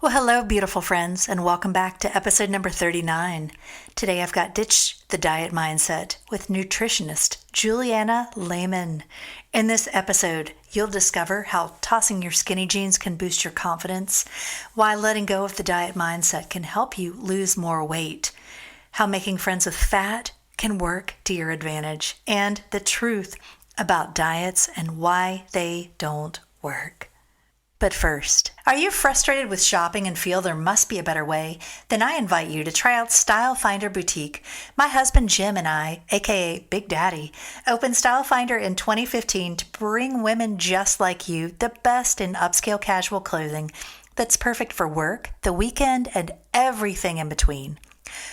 Well, hello, beautiful friends, and welcome back to episode number 39. Today I've got Ditch the Diet Mindset with nutritionist Juliana Leamen. In this episode, you'll discover how tossing your skinny jeans can boost your confidence, why letting go of the diet mindset can help you lose more weight, how making friends with fat can work to your advantage, and the truth about diets and why they don't work. But first, are you frustrated with shopping and feel there must be a better way? Then I invite you to try out Style Finder Boutique. My husband Jim and I, aka Big Daddy, opened Style Finder in 2015 to bring women just like you the best in upscale casual clothing that's perfect for work, the weekend, and everything in between.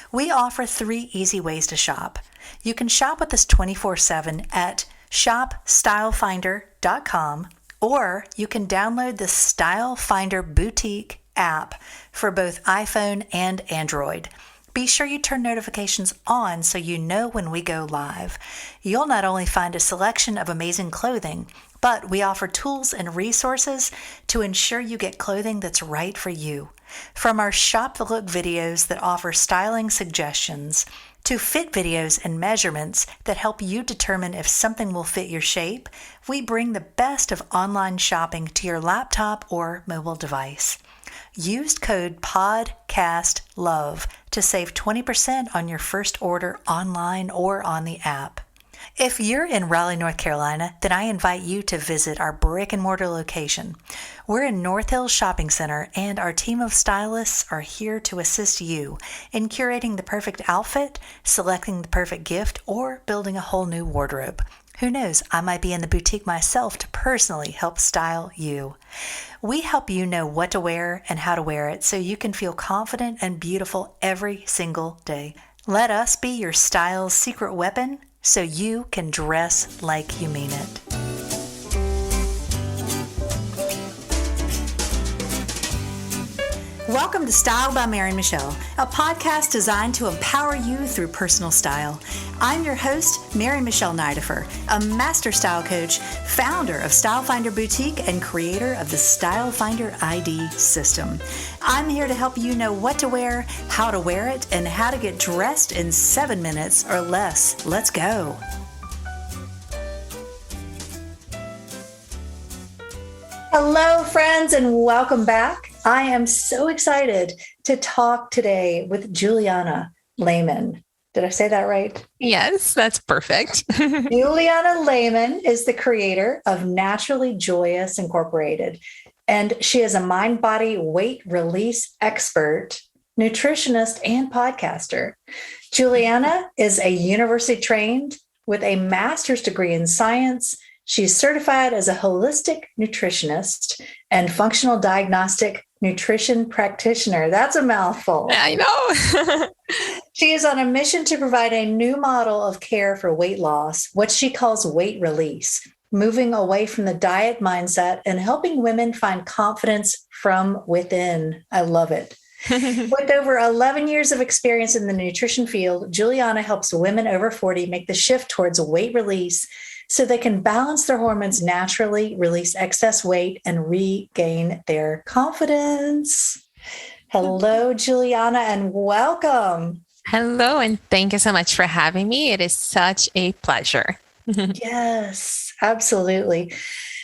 We offer 3 easy ways to shop. You can shop with us 24/7 at shopstylefinder.com, or you can download the Style Finder Boutique app for both iPhone and Android. Be sure you turn notifications on so you know when we go live. You'll not only find a selection of amazing clothing, but we offer tools and resources to ensure you get clothing that's right for you. From our Shop the Look videos that offer styling suggestions, to fit videos and measurements that help you determine if something will fit your shape, we bring the best of online shopping to your laptop or mobile device. Use code PODCASTLOVE to save 20% on your first order online or on the app. If you're in Raleigh, North Carolina, then I invite you to visit our brick and mortar location. We're in North Hills Shopping Center, and our team of stylists are here to assist you in curating the perfect outfit, selecting the perfect gift, or building a whole new wardrobe. Who knows, I might be in the boutique myself to personally help style you. We help you know what to wear and how to wear it so you can feel confident and beautiful every single day. Let us be your style's secret weapon so you can dress like you mean it. Welcome to Style by Mary Michelle, a podcast designed to empower you through personal style. I'm your host, Mary Michelle Nidifer, a master style coach, founder of Style Finder Boutique, and creator of the Style Finder ID system. I'm here to help you know what to wear, how to wear it, and how to get dressed in 7 minutes or less. Let's go. Hello, friends, and welcome back. I am so excited to talk today with Juliana Leamen. Did I say that right? Yes, that's perfect. Juliana Leamen is the creator of Naturally Joyous Incorporated, and she is a mind-body weight release expert, nutritionist, and podcaster. Juliana is a university trained with a master's degree in science. She's certified as a holistic nutritionist and functional diagnostic nutrition practitioner. That's a mouthful. I know. She is on a mission to provide a new model of care for weight loss, what she calls weight release, moving away from the diet mindset and helping women find confidence from within. I love it. With over 11 years of experience in the nutrition field, Juliana helps women over 40 make the shift towards weight release so they can balance their hormones naturally, release excess weight, and regain their confidence. Hello, Juliana, and welcome. Hello, and thank you so much for having me. It is such a pleasure. Yes, absolutely.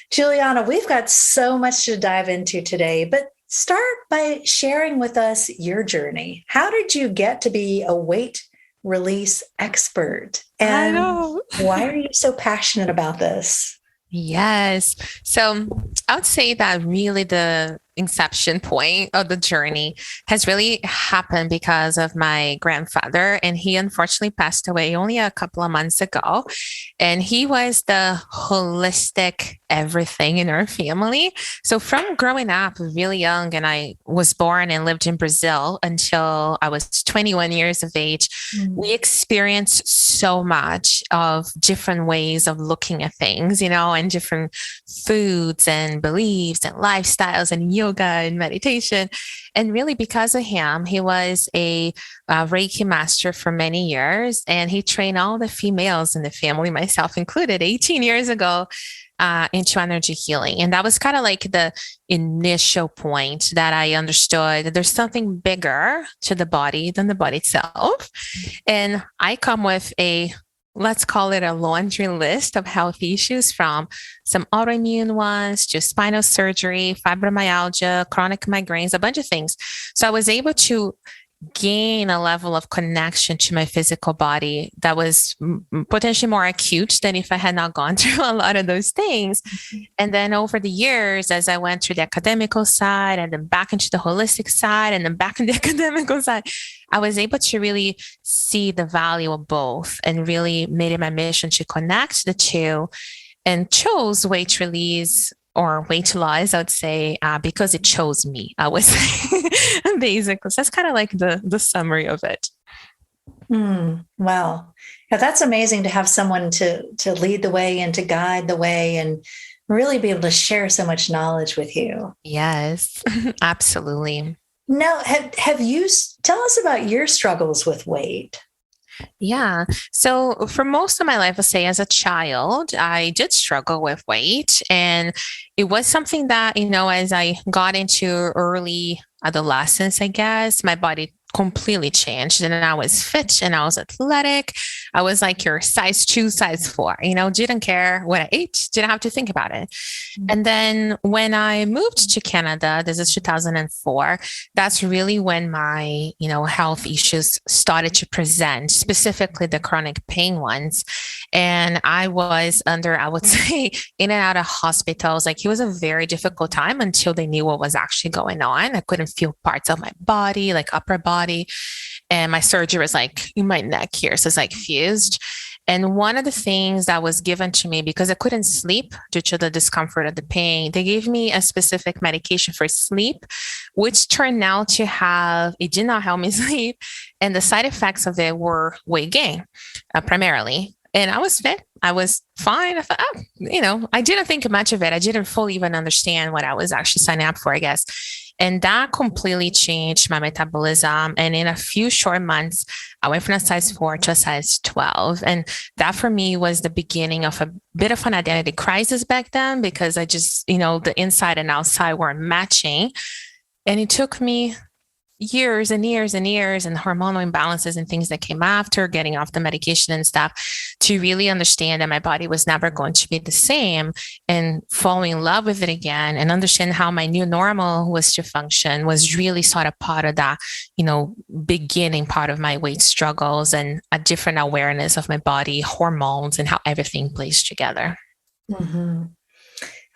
Juliana, we've got so much to dive into today, but start by sharing with us your journey. How did you get to be a weight release expert? And I know. why are you so passionate about this? Yes. So I would say that really the inception point of the journey has really happened because of my grandfather. And he unfortunately passed away only a couple of months ago. And he was the holistic everything in our family. So from growing up really young, and I was born and lived in Brazil until I was 21 years of age, we experienced so much of different ways of looking at things, and different foods and beliefs and lifestyles and yoga and meditation. And really, because of him, he was a Reiki master for many years, and he trained all the females in the family, myself included, 18 years ago, into energy healing. And that was kind of like the initial point that I understood that there's something bigger to the body than the body itself. And I come with let's call it a laundry list of health issues, from some autoimmune ones to spinal surgery, fibromyalgia, chronic migraines, a bunch of things. So I was able to gain a level of connection to my physical body that was potentially more acute than if I had not gone through a lot of those things. And then over the years, as I went through the academical side and then back into the holistic side and then back in the academical side, I was able to really see the value of both and really made it my mission to connect the two, and chose weight release or weight loss, I would say, because it chose me, I would say, basically. So that's kind of like the summary of it. Wow. Yeah, that's amazing to have someone to lead the way and to guide the way and really be able to share so much knowledge with you. Yes, absolutely. Now, have you, tell us about your struggles with weight? Yeah. So for most of my life, let's say as a child, I did struggle with weight. And it was something that, as I got into early adolescence, I guess, my body completely changed. And I was fit and I was athletic. I was like your size 2, size 4, didn't care what I ate, didn't have to think about it. And then when I moved to Canada, this is 2004, that's really when my, health issues started to present, specifically the chronic pain ones. And I was under, I would say, in and out of hospitals. Like, it was a very difficult time until they knew what was actually going on. I couldn't feel parts of my body, like upper body. And my surgery was like in my neck here. So it's like fused. And one of the things that was given to me, because I couldn't sleep due to the discomfort of the pain, they gave me a specific medication for sleep, which turned out to it did not help me sleep. And the side effects of it were weight gain, primarily. And I was fit. I was fine. I thought, I didn't think much of it. I didn't fully even understand what I was actually signing up for, I guess. And that completely changed my metabolism. And in a few short months, I went from a size 4 to a size 12. And that for me was the beginning of a bit of an identity crisis back then, because I just, the inside and outside weren't matching. And it took me years and years and years, and hormonal imbalances and things that came after getting off the medication and stuff, to really understand that my body was never going to be the same, and falling in love with it again, and understand how my new normal was to function was really sort of part of that, beginning part of my weight struggles, and a different awareness of my body, hormones, and how everything plays together. Mm-hmm.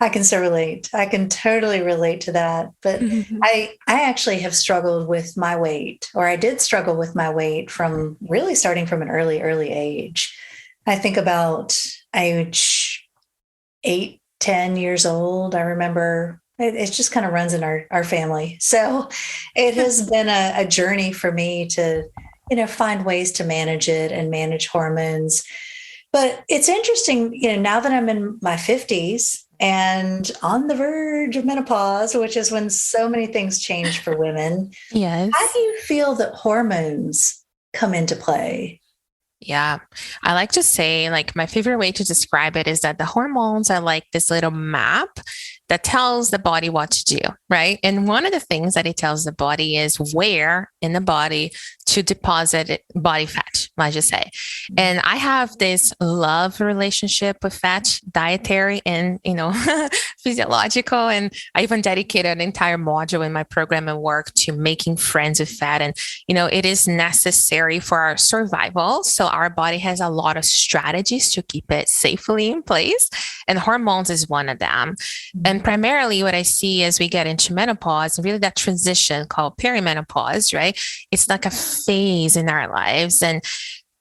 I can so relate. I can totally relate to that. But I actually have struggled with my weight, or I did struggle with my weight from really starting from an early age. I think about age 8, 10 years old. I remember it just kind of runs in our family. So it has been a journey for me to, find ways to manage it and manage hormones. But it's interesting, now that I'm in my 50s, and on the verge of menopause, which is when so many things change for women. Yes. How do you feel that hormones come into play? Yeah. I like to say, like, my favorite way to describe it is that the hormones are like this little map that tells the body what to do, right? And one of the things that it tells the body is where in the body to deposit body fat, let's just say. And I have this love relationship with fat, dietary and, physiological. And I even dedicated an entire module in my program and work to making friends with fat. And, it is necessary for our survival. So our body has a lot of strategies to keep it safely in place. And hormones is one of them. And primarily what I see as we get into menopause, really that transition called perimenopause, right? It's like a phase in our lives. And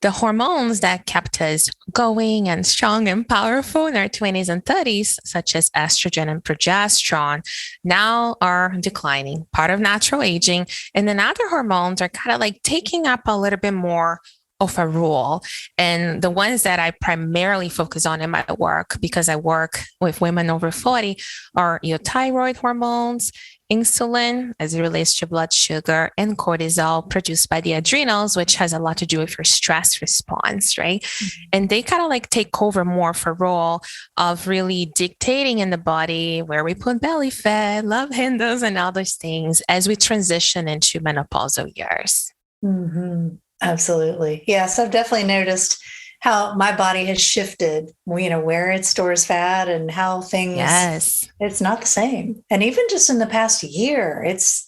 the hormones that kept us going and strong and powerful in our 20s and 30s, such as estrogen and progesterone, now are declining, part of natural aging. And then other hormones are kind of like taking up a little bit more of a rule. And the ones that I primarily focus on in my work, because I work with women over 40, are your thyroid hormones, insulin as it relates to blood sugar, and cortisol produced by the adrenals, which has a lot to do with your stress response, right? Mm-hmm. And they kind of like take over more of a role of really dictating in the body where we put belly fat, love handles, and all those things as we transition into menopausal years. Mm-hmm. Absolutely. Yes, I've definitely noticed how my body has shifted, where it stores fat and how things, it's not the same. And even just in the past year, it's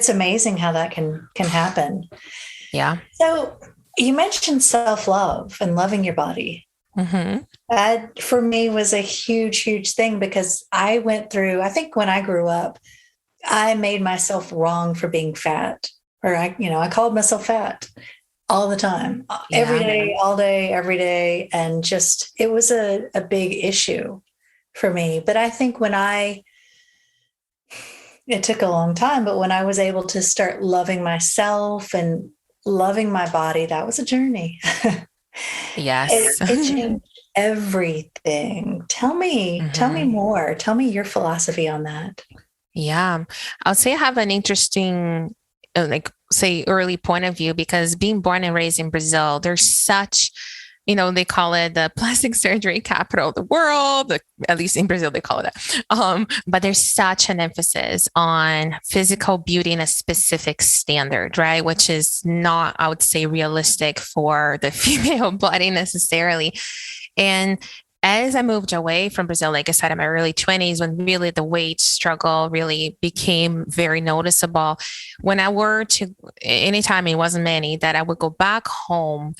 amazing how that can happen. Yeah. So you mentioned self-love and loving your body. Mm-hmm. That for me was a huge, huge thing, because I went through, I think when I grew up, I made myself wrong for being fat, or I called myself fat all the time, every day, all day, every day. And just, it was a big issue for me. But I think it took a long time, but when I was able to start loving myself and loving my body, that was a journey. Yes. It changed everything. Tell me more. Tell me your philosophy on that. Yeah. I would say I have an interesting, early point of view, because being born and raised in Brazil, there's such, they call it the plastic surgery capital of the world. At least in Brazil, they call it that. But there's such an emphasis on physical beauty in a specific standard, right? Which is not, I would say, realistic for the female body necessarily. And as I moved away from Brazil, like I said, in my early 20s, when really the weight struggle really became very noticeable, when I were to, anytime, it wasn't many, that I would go back home,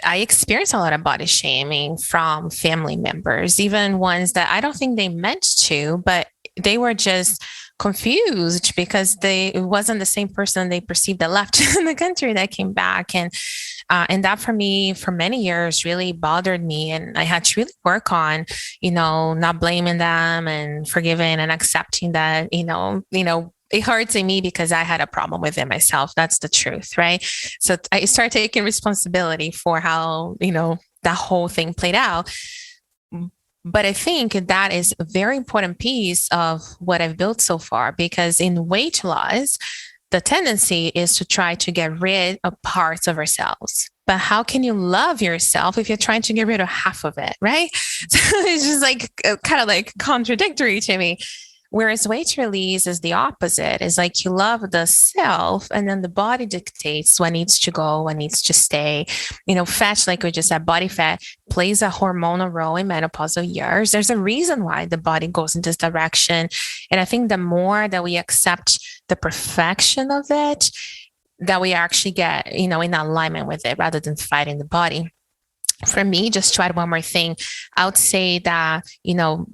I experienced a lot of body shaming from family members, even ones that I don't think they meant to, but they were just confused because it wasn't the same person they perceived that left in the country that came back. And that for me, for many years, really bothered me. And I had to really work on, not blaming them and forgiving and accepting that, it hurts in me because I had a problem with it myself. That's the truth, right? So I started taking responsibility for how, that whole thing played out. But I think that is a very important piece of what I've built so far, because in weight loss, the tendency is to try to get rid of parts of ourselves. But how can you love yourself if you're trying to get rid of half of it, right? So it's just kind of contradictory to me. Whereas weight release is the opposite. It's like you love the self, and then the body dictates what needs to go, what needs to stay. Fat, like we just said, body fat plays a hormonal role in menopausal years. There's a reason why the body goes in this direction. And I think the more that we accept the perfection of it, that we actually get, in alignment with it rather than fighting the body. For me, just to add one more thing, I would say that,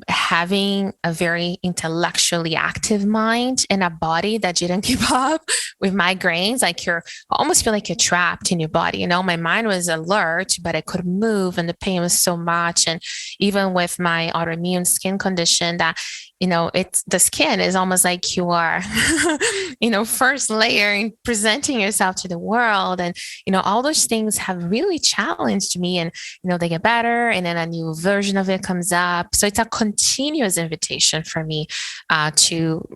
having a very intellectually active mind and a body that didn't keep up with migraines, like I almost feel like you're trapped in your body. My mind was alert, but I couldn't move and the pain was so much. And even with my autoimmune skin condition, that it's the skin is almost like you are, first layer in presenting yourself to the world. And, all those things have really challenged me, and, they get better, and then a new version of it comes up. So it's a continuous invitation for me to,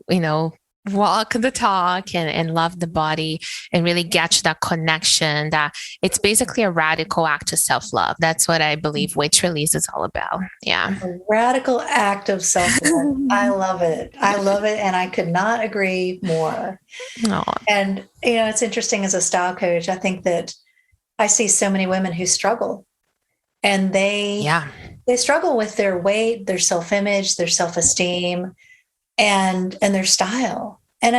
walk the talk and love the body and really get to that connection, that it's basically a radical act of self-love. That's what I believe weight release is all about. Yeah. A radical act of self-love. I love it. I love it. And I could not agree more. Aww. And, it's interesting, as a style coach, I think that I see so many women who struggle, and they struggle with their weight, their self-image, their self-esteem, and their style. And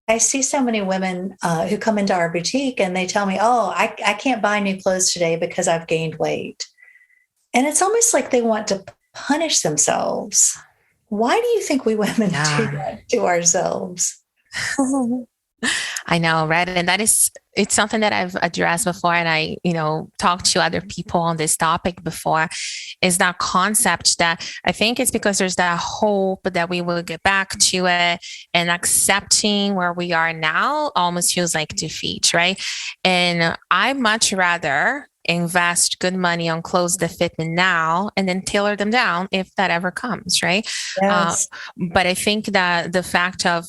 I see so many women who come into our boutique and they tell me, oh, I can't buy new clothes today because I've gained weight. And it's almost like they want to punish themselves. Why do you think we women do that to ourselves? I know, right? And it's something that I've addressed before. And I, talked to other people on this topic before, is that concept that I think it's because there's that hope that we will get back to it, and accepting where we are now almost feels like defeat, right? And I much rather invest good money on clothes that fit me now and then tailor them down if that ever comes, right? Uh, Yes. but I think that the fact of,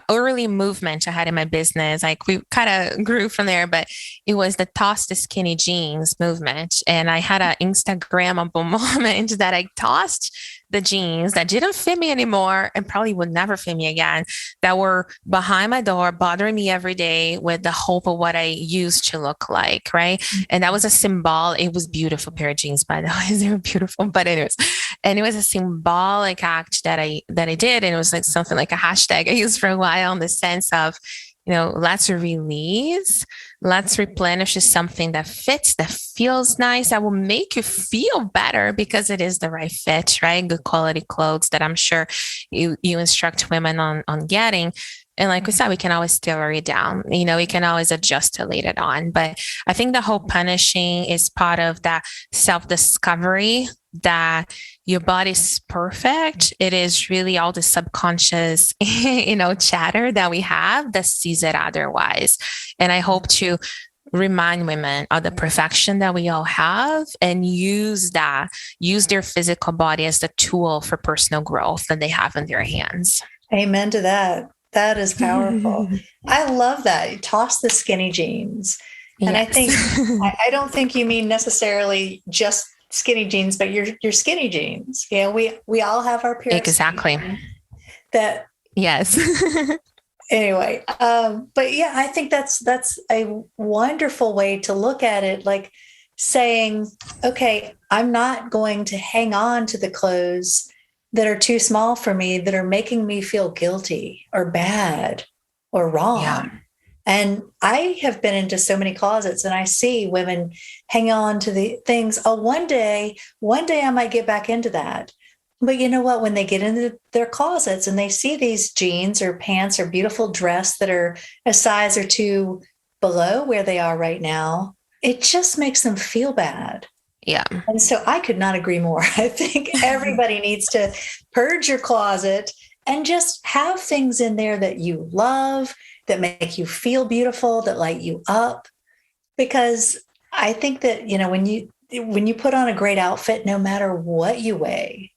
early movement I had in my business, like we kind of grew from there, but it was the toss the skinny jeans movement. And I had an Instagrammable moment that I tossed the jeans that didn't fit me anymore and probably would never fit me again, that were behind my door, bothering me every day with the hope of what I used to look like. Right. And that was a symbol. It was beautiful pair of jeans, by the way. They were beautiful. But anyways, and it was a symbolic act that I did. And it was like something like a hashtag I used for a while, in the sense of, let's release, let's replenish to something that fits, that feels nice, that will make you feel better because it is the right fit, right? Good quality clothes that I'm sure you instruct women on getting. And like we said, we can always tailor it down. We can always adjust to later on. But I think the whole punishing is part of that self-discovery that your body's perfect. It is really all the subconscious, chatter that we have that sees it otherwise. And I hope to remind women of the perfection that we all have, and use their physical body as the tool for personal growth that they have in their hands. Amen to that. That is powerful. I love that. You toss the skinny jeans. And I think, Yes. I don't think you mean necessarily just skinny jeans, but your skinny jeans. We all have our pair Exactly. of that. Yes. Anyway, but yeah, I think that's a wonderful way to look at it. Like saying, okay, I'm not going to hang on to the clothes that are too small for me, that are making me feel guilty or bad or wrong. Yeah. And I have been into so many closets, and I see women hang on to the things. Oh, one day I might get back into that. But you know what? When they get into their closets and they see these jeans or pants or beautiful dress that are a size or two below where they are right now, it just makes them feel bad. Yeah. And so I could not agree more. I think everybody needs to purge your closet and just have things in there that you love, that make you feel beautiful, that light you up. Because I think that, when you put on a great outfit, no matter what you weigh,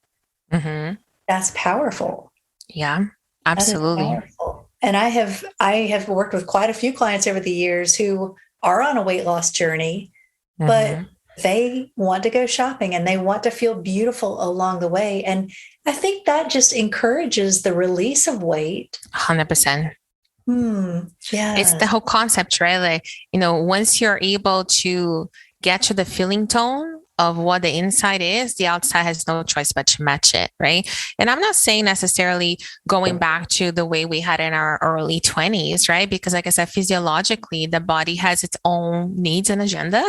that's powerful. Yeah, absolutely. Powerful. And I have worked with quite a few clients over the years who are on a weight loss journey, but they want to go shopping and they want to feel beautiful along the way. And I think that just encourages the release of weight. 100%. Yeah. It's the whole concept, right? Like, once you're able to get to the feeling tone of what the inside is, the outside has no choice but to match it, right? And I'm not saying necessarily going back to the way we had in our early 20s, right? Because like I said, physiologically, the body has its own needs and agenda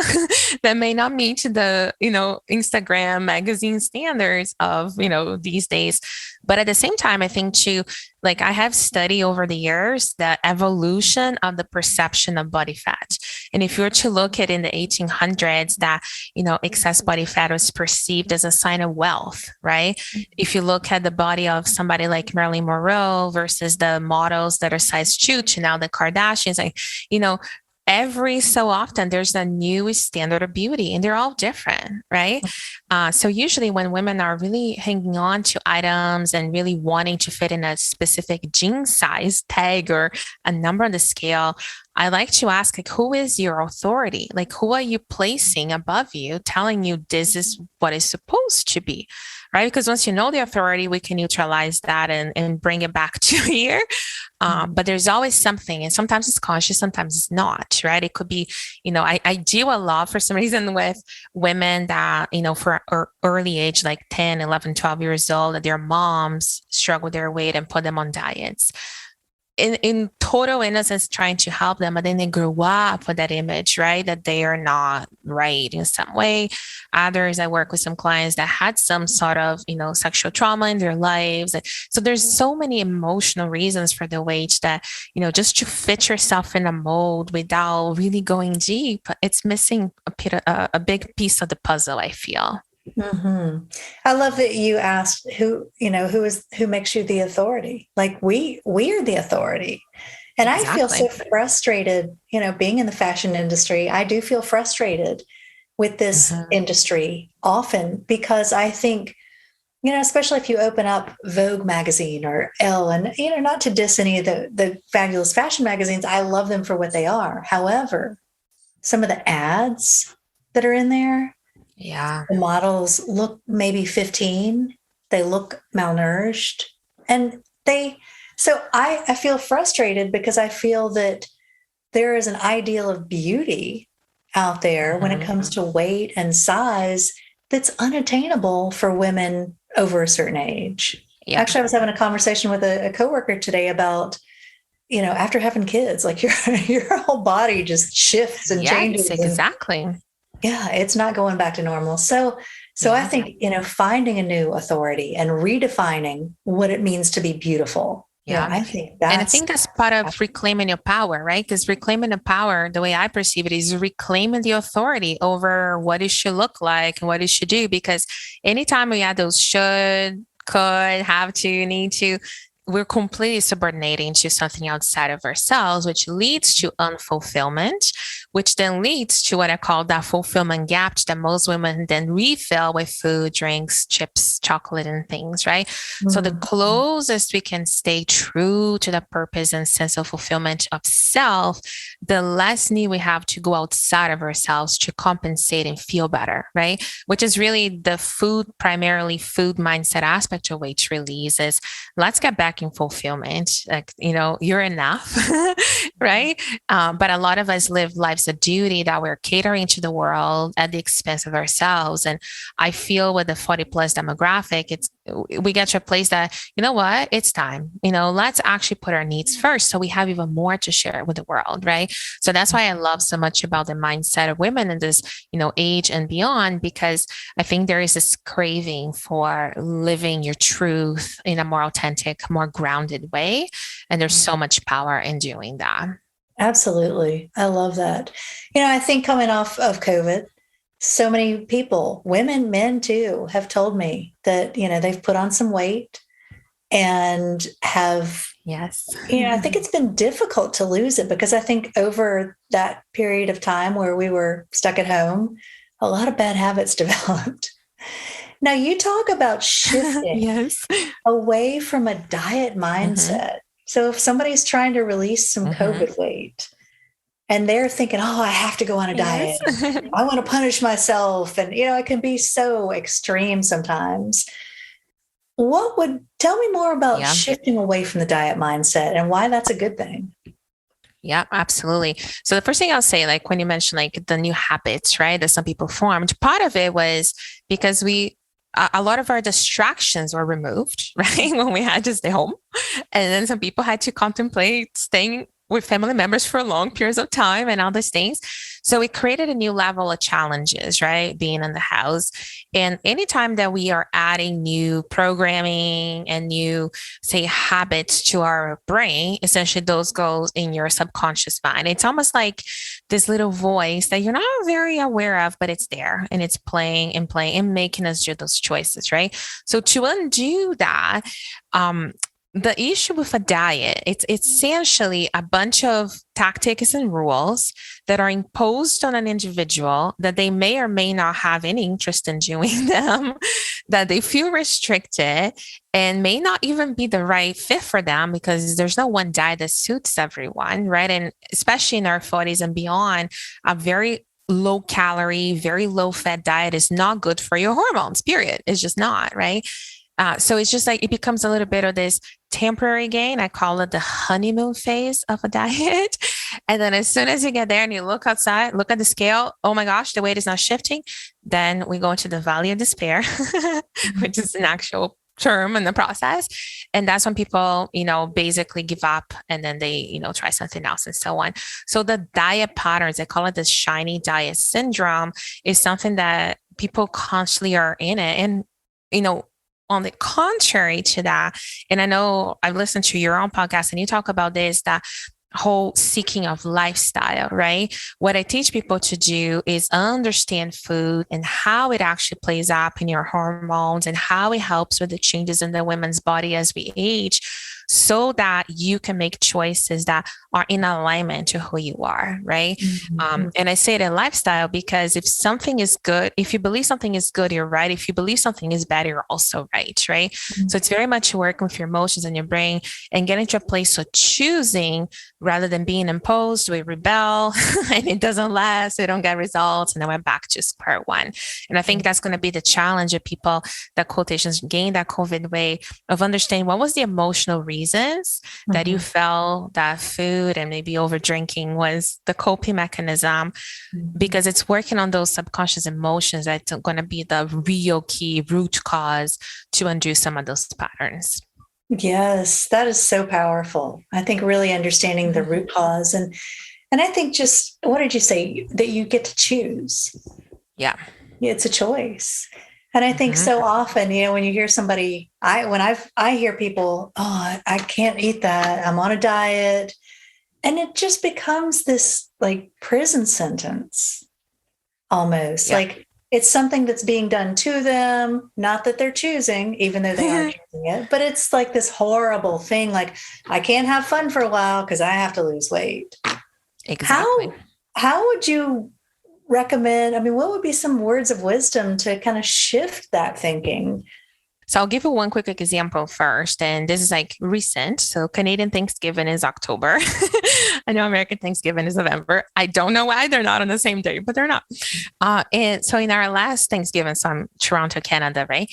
that may not meet the, Instagram magazine standards of, these days. But at the same time, I think too, like I have studied over the years the evolution of the perception of body fat. And if you were to look at in the 1800s, that, excess body fat was perceived as a sign of wealth, right? If you look at the body of somebody like Marilyn Monroe versus the models that are size 2 to now the Kardashians, like, every so often there's a new standard of beauty, and they're all different, right? So usually when women are really hanging on to items and really wanting to fit in a specific jean size tag or a number on the scale, I like to ask, like, who is your authority? Like, who are you placing above you, telling you this is what is supposed to be, right? Because once you know the authority, we can neutralize that and bring it back to here. But there's always something, and sometimes it's conscious, sometimes it's not, right? It could be, I deal a lot for some reason with women that, for early age, like 10, 11, 12 years old, that their moms struggle with their weight and put them on diets. in total innocence trying to help them, but then they grow up with that image, right? That they are not right in some way. Others, I work with some clients that had some sort of, sexual trauma in their lives. So there's so many emotional reasons for the weight that, just to fit yourself in a mold without really going deep, it's missing a big piece of the puzzle, I feel. Mm-hmm. I love that you asked who makes you the authority. Like we're the authority. And I feel so frustrated, being in the fashion industry. I do feel frustrated with this industry often because I think, especially if you open up Vogue magazine or Elle, and, not to diss any of the fabulous fashion magazines, I love them for what they are. However, some of the ads that are in there, the models look maybe 15. They look malnourished. And so I feel frustrated because I feel that there is an ideal of beauty out there when it comes to weight and size that's unattainable for women over a certain age. Yeah. Actually, I was having a conversation with a coworker today about, after having kids, like your whole body just shifts and changes. Exactly. Yeah, it's not going back to normal. So I think, finding a new authority and redefining what it means to be beautiful. Yeah, I think that's part of reclaiming your power, right? Because reclaiming the power, the way I perceive it, is reclaiming the authority over what it should look like and what it should do. Because anytime we add those should, could, have to, need to, we're completely subordinating to something outside of ourselves, which leads to unfulfillment, which then leads to what I call that fulfillment gap that most women then refill with food, drinks, chips, chocolate, and things, right? Mm-hmm. So the closest we can stay true to the purpose and sense of fulfillment of self, the less need we have to go outside of ourselves to compensate and feel better, right? Which is really the primarily food mindset aspect of weight release is let's get back in fulfillment. Like, you're enough, right? But a lot of us live lives of duty that we're catering to the world at the expense of ourselves. And I feel with the 40 plus demographic, we get to a place that, it's time, let's actually put our needs first. So we have even more to share with the world, right? So that's why I love so much about the mindset of women in this, age and beyond, because I think there is this craving for living your truth in a more authentic, more grounded way. And there's so much power in doing that. Absolutely. I love that. I think coming off of COVID, so many people, women, men too, have told me that, they've put on some weight and have, I think it's been difficult to lose it because I think over that period of time where we were stuck at home, a lot of bad habits developed. Now, you talk about shifting away from a diet mindset. So if somebody's trying to release some COVID weight and they're thinking, I have to go on a diet, I want to punish myself. And, it can be so extreme sometimes. Tell me more about shifting away from the diet mindset and why that's a good thing. Yeah, absolutely. So the first thing I'll say, like when you mentioned like the new habits, right, that some people formed, part of it was because a lot of our distractions were removed, right? When we had to stay home. And then some people had to contemplate staying with family members for long periods of time and all these things. So it created a new level of challenges, right? Being in the house. And anytime that we are adding new programming and new, say, habits to our brain, essentially those goes in your subconscious mind. It's almost like this little voice that you're not very aware of, but it's there and it's playing and making us do those choices, right? So to undo that, the issue with a diet, it's essentially a bunch of tactics and rules that are imposed on an individual that they may or may not have any interest in doing them, that they feel restricted and may not even be the right fit for them because there's no one diet that suits everyone, right? And especially in our 40s and beyond, a very low calorie, very low fat diet is not good for your hormones, period. It's just not, right? So it's just like, it becomes a little bit of this temporary gain. I call it the honeymoon phase of a diet. And then as soon as you get there and you look outside, look at the scale, oh my gosh, the weight is not shifting. Then we go into the valley of despair, which is an actual term in the process. And that's when people, basically give up and then they, try something else and so on. So the diet patterns, they call it the shiny diet syndrome, is something that people constantly are in it. And, on the contrary to that, and I know I've listened to your own podcast and you talk about this, that whole seeking of lifestyle, right? What I teach people to do is understand food and how it actually plays up in your hormones and how it helps with the changes in the women's body as we age, so that you can make choices that are in alignment to who you are, right? Mm-hmm. And I say it in lifestyle because if something is good, if you believe something is good, you're right. If you believe something is bad, you're also right, right? Mm-hmm. So it's very much working with your emotions and your brain and getting to a place of choosing rather than being imposed. We rebel and it doesn't last. We don't get results. And then we're back to square one. And I think that's going to be the challenge of people that quotations gain that COVID way of understanding what was the emotional reasons that you felt that food and maybe over drinking was the coping mechanism, because it's working on those subconscious emotions that's going to be the real key root cause to undo some of those patterns. Yes, that is so powerful. I think really understanding the root cause, and I think just, what did you say, that you get to choose? Yeah. It's a choice. And I think so often, when you hear somebody, I hear people, oh, I can't eat that, I'm on a diet. And it just becomes this like prison sentence almost. Yeah. Like it's something that's being done to them, not that they're choosing, even though they are choosing it. But it's like this horrible thing. Like, I can't have fun for a while because I have to lose weight. Exactly. How would you recommend? I mean, what would be some words of wisdom to kind of shift that thinking? So I'll give you one quick example first. And this is like recent. So Canadian Thanksgiving is October. I know American Thanksgiving is November. I don't know why they're not on the same day, but they're not. And so in our last Thanksgiving, so I'm Toronto, Canada, right?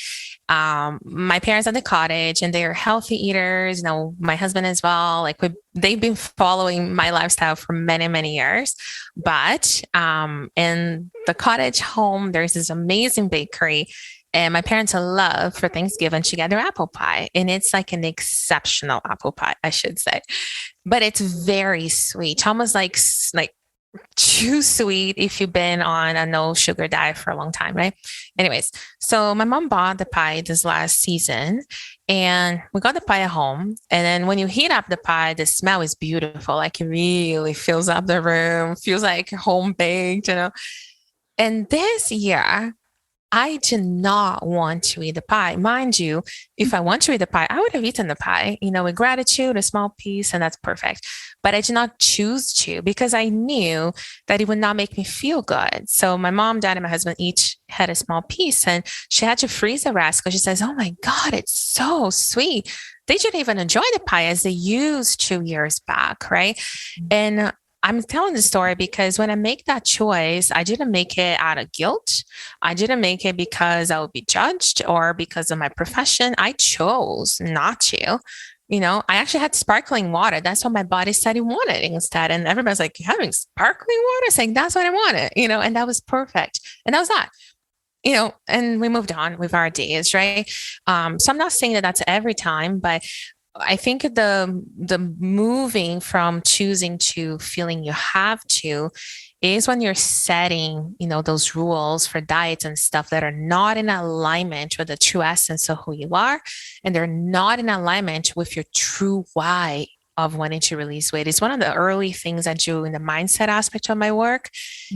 My parents at the cottage and they're healthy eaters. My husband as well. Like they've been following my lifestyle for many, many years. But in the cottage home, there's this amazing bakery. And my parents love for Thanksgiving to get their apple pie. And it's like an exceptional apple pie, I should say. But it's very sweet, almost like too sweet if you've been on a no sugar diet for a long time, right? Anyways, so my mom bought the pie this last season and we got the pie at home. And then when you heat up the pie, the smell is beautiful. Like it really fills up the room, feels like home baked, And this year, I did not want to eat the pie. Mind you, if I want to eat the pie, I would have eaten the pie, with gratitude, a small piece, and that's perfect. But I did not choose to because I knew that it would not make me feel good. So my mom, dad, and my husband each had a small piece and she had to freeze the rest because she says, oh my God, it's so sweet. They didn't even enjoy the pie as they used 2 years back, right? And I'm telling the story because when I make that choice, I didn't make it out of guilt. I didn't make it because I would be judged or because of my profession. I chose not to. I actually had sparkling water. That's what my body said it wanted instead. And everybody's like, you're having sparkling water? Saying that's what I wanted, and that was perfect. And that was that. And we moved on with our days, right? So I'm not saying that that's every time, but I think the moving from choosing to feeling you have to is when you're setting, those rules for diets and stuff that are not in alignment with the true essence of who you are, and they're not in alignment with your true why of wanting to release weight. It's one of the early things I do in the mindset aspect of my work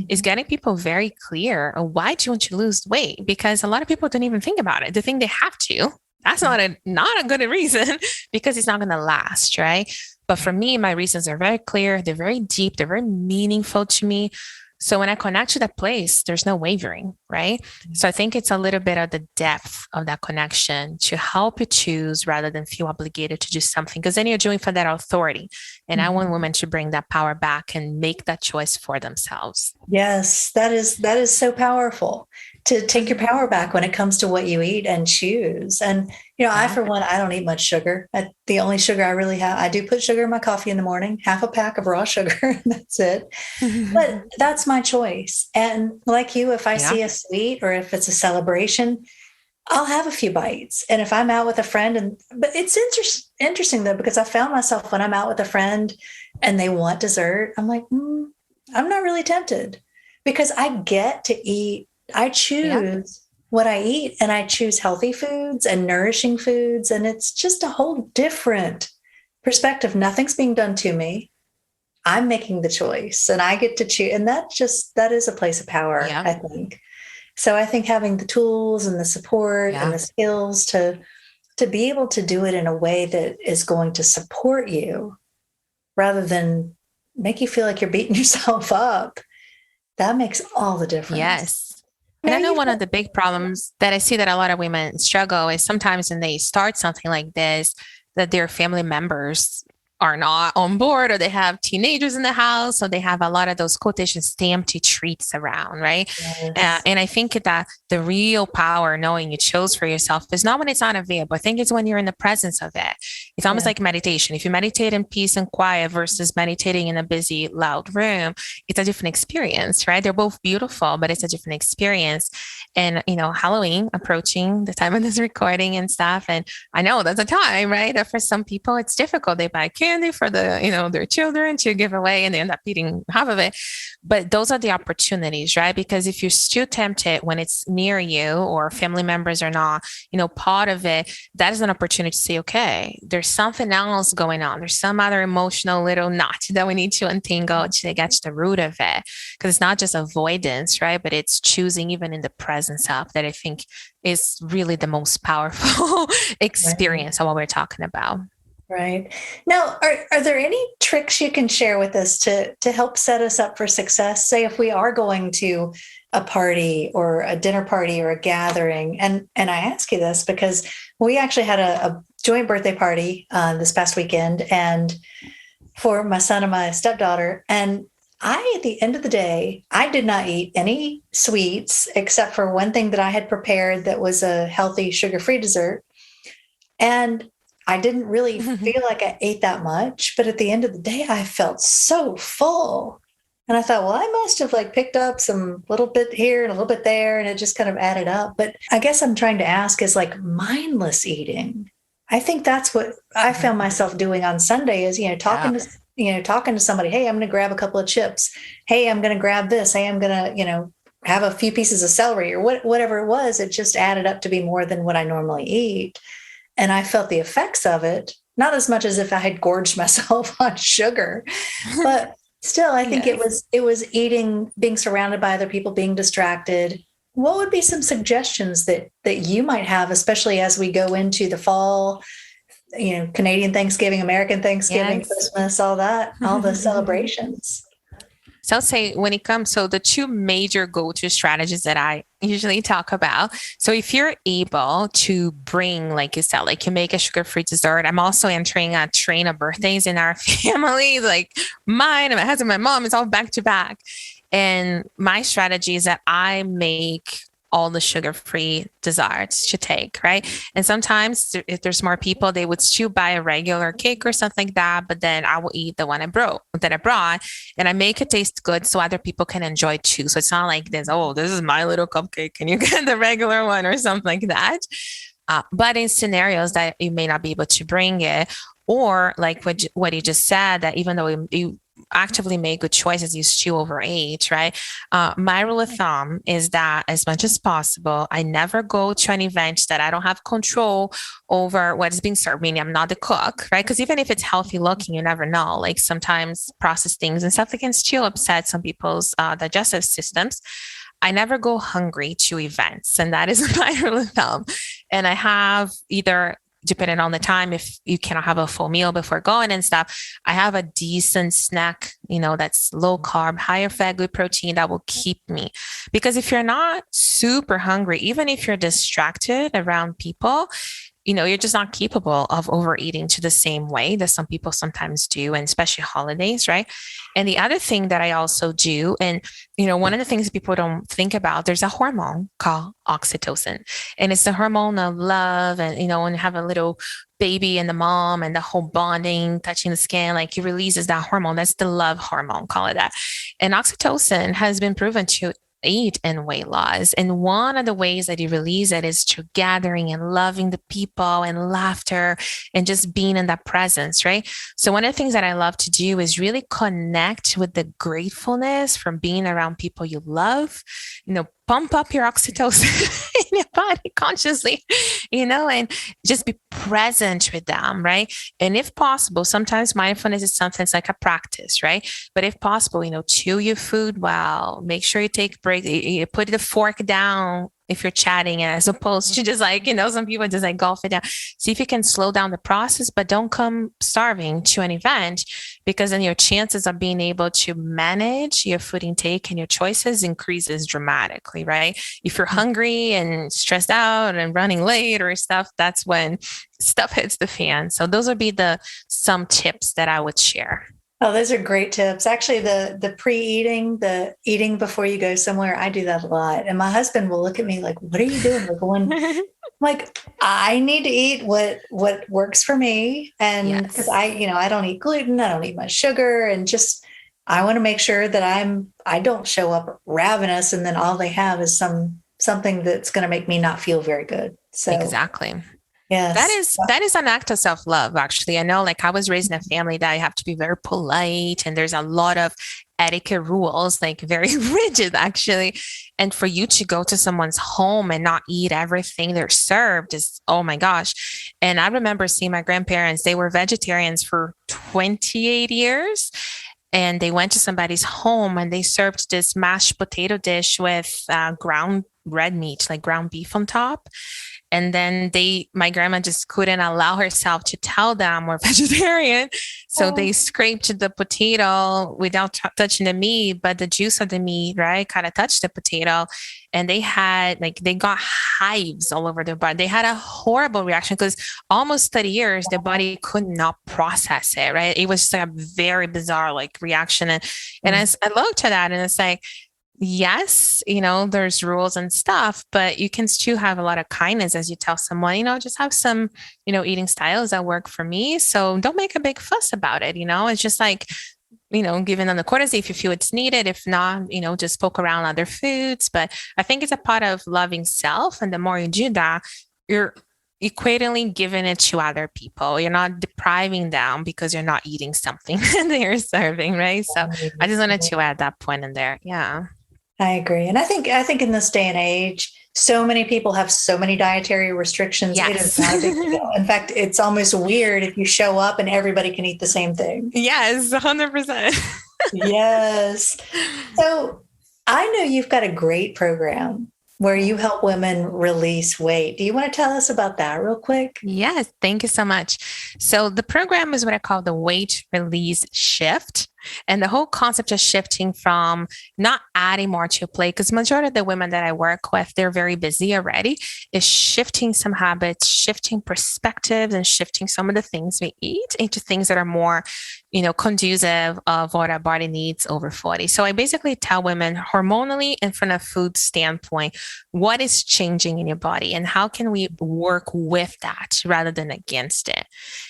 is getting people very clear on why do you want to lose weight? Because a lot of people don't even think about it. They think they have to. That's not a good reason because it's not going to last, right? But for me, my reasons are very clear. They're very deep. They're very meaningful to me. So when I connect to that place, there's no wavering, right? So I think it's a little bit of the depth of that connection to help you choose rather than feel obligated to do something, because then you're doing for that authority. And I want women to bring that power back and make that choice for themselves. Yes, that is so powerful, to take your power back when it comes to what you eat and choose. And, I, for one, I don't eat much sugar. The only sugar I really have, I do put sugar in my coffee in the morning, half a pack of raw sugar, and that's it. But that's my choice. And like you, if I see a sweet or if it's a celebration, I'll have a few bites. And if I'm out with a friend, but it's interesting though, because I found myself when I'm out with a friend and they want dessert, I'm like, I'm not really tempted because I get to eat. I Yeah. choose what I eat, and I choose healthy foods and nourishing foods. And it's just a whole different perspective. Nothing's being done to me. I'm making the choice and I get to choose. And that is a place of power, Yeah. I think. So I think having the tools and the support and Yeah. the skills to be able to do it in a way that is going to support you rather than make you feel like you're beating yourself up, that makes all the difference. Yes. And I Maybe know you've one got, of the big problems that I see that a lot of women struggle is sometimes when they start something like this, that their family members are not on board or they have teenagers in the house. So they have a lot of those quotation stamped treats around, right? yes, And I think that the real power knowing you chose for yourself is not when it's not available. I think it's when you're in the presence of it. It's almost yeah, like meditation. If you meditate in peace and quiet versus meditating in a busy, loud room, it's a different experience, right? They're both beautiful, but it's a different experience. And, Halloween approaching the time of this recording and stuff. And I know that's a time, right? That for some people, it's difficult. They buy candy for their children to give away and they end up eating half of it. But those are the opportunities, right? Because if you're still tempted when it's near you or family members are not, part of it, that is an opportunity to say, okay, there's something else going on. There's some other emotional little knot that we need to untangle to get to the root of it. Because it's not just avoidance, right? But it's choosing even in the presence of that I think is really the most powerful right. experience of what we're talking about. Right. Now, are there any tricks you can share with us to help set us up for success? Say if we are going to a party or a dinner party or a gathering, and I ask you this because we actually had a joint birthday party this past weekend, and for my son and my stepdaughter, and at the end of the day, I did not eat any sweets except for one thing that I had prepared that was a healthy sugar-free dessert. And I didn't really feel like I ate that much, but at the end of the day, I felt so full. And I thought, well, I must have like picked up some little bit here and a little bit there, and it just kind of added up. But I guess I'm trying to ask is like mindless eating. I think that's what I found myself doing on Sunday is, Yeah. talking to somebody, hey, I'm going to grab a couple of chips. Hey, I'm going to grab this. Hey, I'm going to, have a few pieces of celery or whatever it was. It just added up to be more than what I normally eat. And I felt the effects of it, not as much as if I had gorged myself on sugar, but still, I think it Yes. was it was eating, being surrounded by other people, being distracted. What would be some suggestions that you might have, especially as we go into the fall, Canadian Thanksgiving, American Thanksgiving, Yes. Christmas, all that, all the celebrations? So I'll say when it comes, so the two major go-to strategies that I usually talk about. So if you're able to bring, like you said, like you make a sugar-free dessert. I'm also entering a train of birthdays in our family, like mine and my husband, my mom, it's all back to back. And my strategy is that I make all the sugar-free desserts to take, right? And sometimes if there's more people, they would still buy a regular cake or something like that, but then I will eat the one that I brought, and I make it taste good so other people can enjoy too. So it's not like this, oh, this is my little cupcake, and you get the regular one or something like that. But in scenarios that you may not be able to bring it, or like what you just said, that even though you actively make good choices, you still overeat, right? My rule of thumb is that as much as possible, I never go to an event that I don't have control over what is being served, meaning I'm not the cook, right? Because even if it's healthy looking, you never know. Like sometimes processed things and stuff that can still upset some people's digestive systems. I never go hungry to events, and that is my rule of thumb. And I have either, depending on the time, if you cannot have a full meal before going and stuff, I have a decent snack, that's low carb, higher fat, good protein that will keep me. Because if you're not super hungry, even if you're distracted around people, you're just not capable of overeating to the same way that some people sometimes do, and especially holidays, right? And the other thing that I also do, and one of the things people don't think about, there's a hormone called oxytocin, and it's the hormone of love, and when you have a little baby and the mom and the whole bonding, touching the skin, like it releases that hormone. That's the love hormone, call it that. And oxytocin has been proven to aid in weight loss. And one of the ways that you release it is through gathering and loving the people and laughter and just being in that presence, right? So one of the things that I love to do is really connect with the gratefulness from being around people you love, pump up your oxytocin in your body consciously, and just be present with them, right? And if possible, sometimes mindfulness is something that's like a practice, right? But if possible, chew your food well, make sure you take breaks, you put the fork down if you're chatting, as opposed to just some people just gulp it down. See if you can slow down the process, but don't come starving to an event, because then your chances of being able to manage your food intake and your choices increases dramatically, right? If you're hungry and stressed out and running late or stuff, that's when stuff hits the fan. So those would be some tips that I would share. Oh, those are great tips. Actually, the pre-eating, the eating before you go somewhere, I do that a lot. And my husband will look at me like, "What are you doing?" Like, I need to eat what works for me. And because I don't eat gluten, I don't eat much sugar, and just I want to make sure that I don't show up ravenous and then all they have is something that's going to make me not feel very good. So exactly. yes. That is an act of self-love, actually. I know, I was raised in a family that I have to be very polite, and there's a lot of etiquette rules, very rigid, actually. And for you to go to someone's home and not eat everything they're served is, oh my gosh. And I remember seeing my grandparents, they were vegetarians for 28 years. And they went to somebody's home and they served this mashed potato dish with ground red meat, like ground beef on top. And then my grandma just couldn't allow herself to tell them we're vegetarian. So they scraped the potato without touching the meat, but the juice of the meat, right, kind of touched the potato. And they got hives all over their body. They had a horrible reaction because almost 30 years, their body could not process it, right? It was just a very bizarre reaction. And as I looked at that and it's yes, there's rules and stuff, but you can still have a lot of kindness as you tell someone, just have some, eating styles that work for me. So don't make a big fuss about it. It's just giving them the courtesy if you feel it's needed. If not, just poke around other foods. But I think it's a part of loving self. And the more you do that, you're equatingly giving it to other people. You're not depriving them because you're not eating something that you're serving, right? So I just wanted to add that point in there. Yeah. I agree. And I think in this day and age, so many people have so many dietary restrictions. Yes. It is not a big deal. In fact, it's almost weird if you show up and everybody can eat the same thing. Yes, 100%. Yes. So I know you've got a great program where you help women release weight. Do you want to tell us about that real quick? Yes, thank you so much. So the program is what I call the weight release shift. And the whole concept of shifting from not adding more to your plate, because majority of the women that I work with, they're very busy already, is shifting some habits, shifting perspectives, and shifting some of the things we eat into things that are more, conducive of what our body needs over 40. So I basically tell women hormonally and from a food standpoint, what is changing in your body and how can we work with that rather than against it.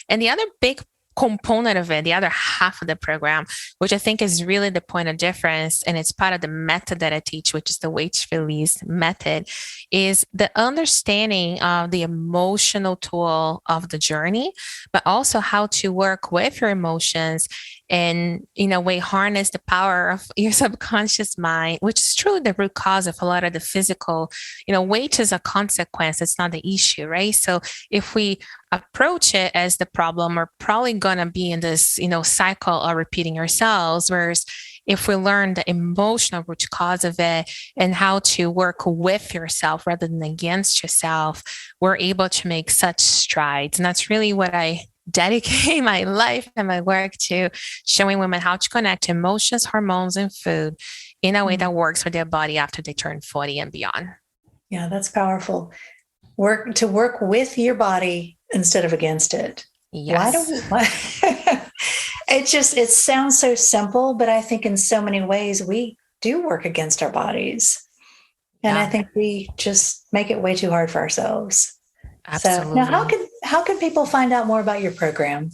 And the other big component of it, the other half of the program, which I think is really the point of difference, and it's part of the method that I teach, which is the weight release method, is the understanding of the emotional tool of the journey, but also how to work with your emotions and in a way harness the power of your subconscious mind, which is truly the root cause of a lot of the physical, weight is a consequence. It's not the issue, right? So if we approach it as the problem, we're probably going to be in this, cycle of repeating ourselves. Whereas if we learn the emotional root cause of it and how to work with yourself rather than against yourself, we're able to make such strides. And that's really what I dedicate my life and my work to, showing women how to connect emotions, hormones, and food in a way that works for their body after they turn 40 and beyond. Yeah, that's powerful. Work with your body instead of against it. Yes. It sounds so simple, but I think in so many ways we do work against our bodies. And I think we just make it way too hard for ourselves. Absolutely. So now how can people find out more about your program?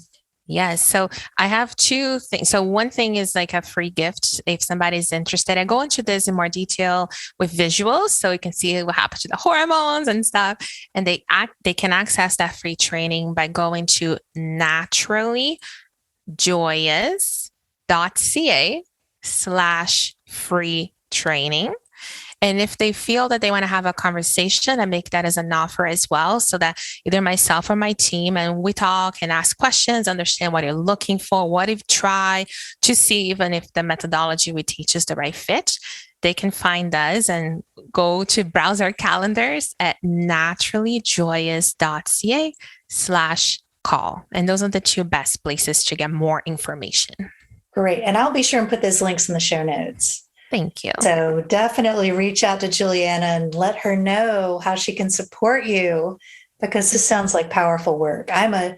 Yes. So I have two things. So one thing is like a free gift. If somebody's interested, I go into this in more detail with visuals so you can see what happens to the hormones and stuff. And they can access that free training by going to naturallyjoyous.ca/free training. And if they feel that they want to have a conversation, I make that as an offer as well, so that either myself or my team, and we talk and ask questions, understand what you're looking for, what you've tried, to see even if the methodology we teach is the right fit. They can find us and go to browse our calendars at naturallyjoyous.ca/call. And those are the two best places to get more information. Great. And I'll be sure and put those links in the show notes. Thank you. So definitely reach out to Juliana and let her know how she can support you, because this sounds like powerful work. I'm a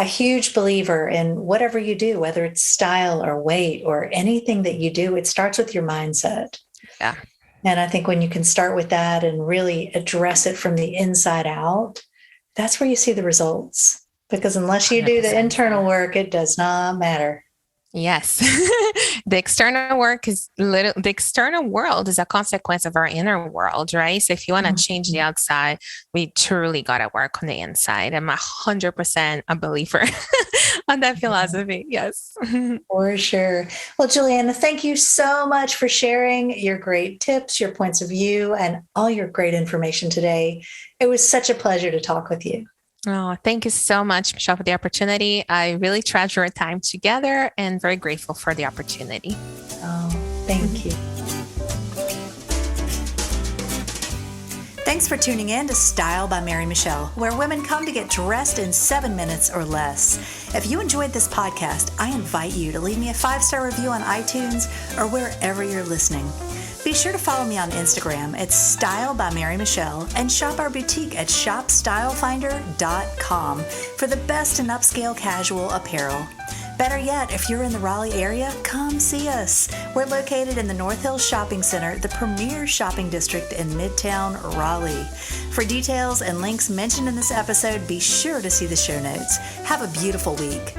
huge believer in whatever you do, whether it's style or weight or anything that you do, it starts with your mindset. Yeah. And I think when you can start with that and really address it from the inside out, that's where you see the results. Because unless you do the internal work, it does not matter. Yes. The external world is a consequence of our inner world, right? So if you want to change the outside, we truly got to work on the inside. I'm 100% a believer on that philosophy. Yes. For sure. Well, Juliana, thank you so much for sharing your great tips, your points of view, and all your great information today. It was such a pleasure to talk with you. Oh, thank you so much, Michelle, for the opportunity. I really treasure our time together and very grateful for the opportunity. Oh, thank you. Thanks for tuning in to Style by Mary Michelle, where women come to get dressed in 7 minutes or less. If you enjoyed this podcast, I invite you to leave me a 5-star review on iTunes or wherever you're listening. Be sure to follow me on Instagram at Style by Mary Michelle and shop our boutique at shopstylefinder.com for the best in upscale casual apparel. Better yet, if you're in the Raleigh area, come see us. We're located in the North Hills Shopping Center, the premier shopping district in Midtown Raleigh. For details and links mentioned in this episode, be sure to see the show notes. Have a beautiful week.